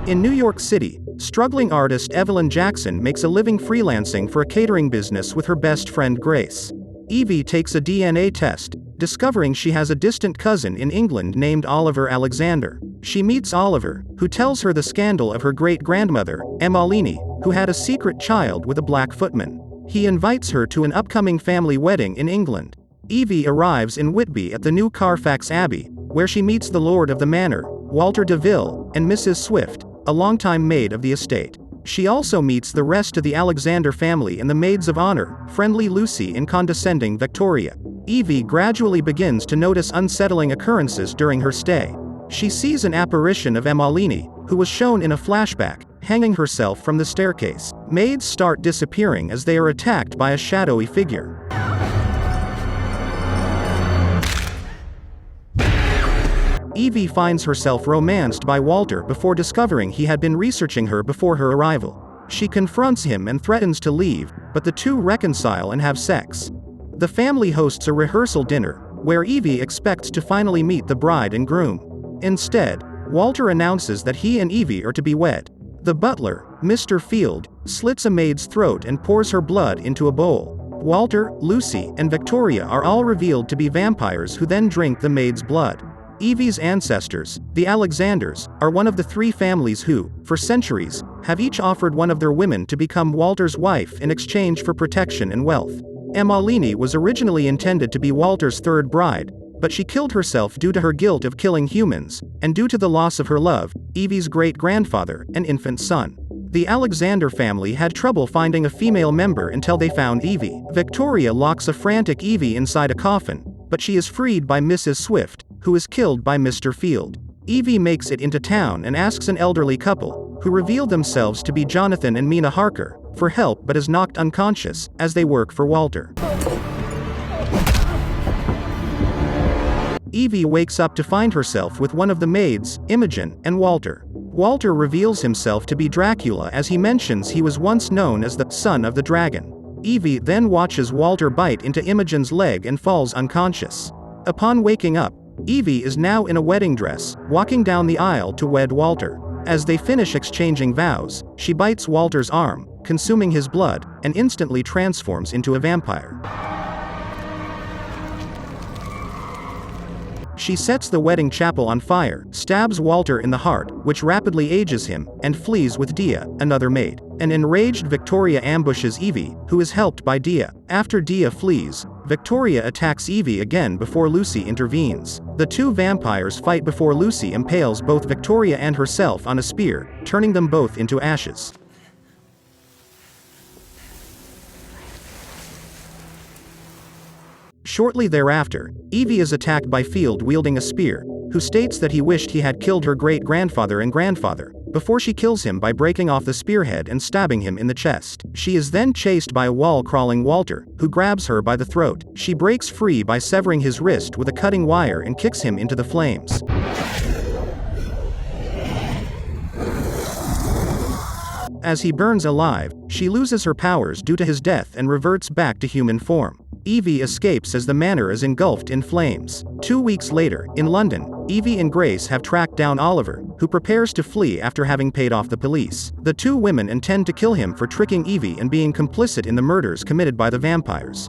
In New York City, struggling artist Evelyn Jackson makes a living freelancing for a catering business with her best friend Grace. Evie takes a DNA test, discovering she has a distant cousin in England named Oliver Alexander. She meets Oliver, who tells her the scandal of her great-grandmother, Emmaline, who had a secret child with a black footman. He invites her to an upcoming family wedding in England. Evie arrives in Whitby at the new Carfax Abbey, where she meets the lord of the manor, Walter de Ville, and Mrs. Swift, a longtime maid of the estate. She also meets the rest of the Alexander family and the maids of honor, friendly Lucy and condescending Viktoria. Evie gradually begins to notice unsettling occurrences during her stay. She sees an apparition of Emmaline, who was shown in a flashback, hanging herself from the staircase. Maids start disappearing as they are attacked by a shadowy figure. Evie finds herself romanced by Walter before discovering he had been researching her before her arrival. She confronts him and threatens to leave, but the two reconcile and have sex. The family hosts a rehearsal dinner, where Evie expects to finally meet the bride and groom. Instead, Walter announces that he and Evie are to be wed. The butler, Mr. Field, slits a maid's throat and pours her blood into a bowl. Walter, Lucy, and Viktoria are all revealed to be vampires who then drink the maid's blood. Evie's ancestors, the Alexanders, are one of the three families who, for centuries, have each offered one of their women to become Walter's wife in exchange for protection and wealth. Emmaline was originally intended to be Walter's third bride, but she killed herself due to her guilt of killing humans, and due to the loss of her love, Evie's great-grandfather, and infant son. The Alexander family had trouble finding a female member until they found Evie. Viktoria locks a frantic Evie inside a coffin, but she is freed by Mrs. Swift, who is killed by Mr. Field. Evie makes it into town and asks an elderly couple, who reveal themselves to be Jonathan and Mina Harker, for help but is knocked unconscious, as they work for Walter. Evie wakes up to find herself with one of the maids, Imogen, and Walter. Walter reveals himself to be Dracula as he mentions he was once known as the son of the dragon. Evie then watches Walter bite into Imogen's leg and falls unconscious. Upon waking up, Evie is now in a wedding dress, walking down the aisle to wed Walter. As they finish exchanging vows, she bites Walter's arm, consuming his blood, and instantly transforms into a vampire. She sets the wedding chapel on fire, stabs Walter in the heart, which rapidly ages him, and flees with Dia, another maid. An enraged Viktoria ambushes Evie, who is helped by Dia. After Dia flees, Viktoria attacks Evie again before Lucy intervenes. The two vampires fight before Lucy impales both Viktoria and herself on a spear, turning them both into ashes. Shortly thereafter, Evie is attacked by Field wielding a spear, who states that he wished he had killed her great-grandfather and grandfather, before she kills him by breaking off the spearhead and stabbing him in the chest. She is then chased by a wall-crawling Walter, who grabs her by the throat. She breaks free by severing his wrist with a cutting wire and kicks him into the flames. As he burns alive, she loses her powers due to his death and reverts back to human form. Evie escapes as the manor is engulfed in flames. 2 weeks later, in London, Evie and Grace have tracked down Oliver, who prepares to flee after having paid off the police. The two women intend to kill him for tricking Evie and being complicit in the murders committed by the vampires.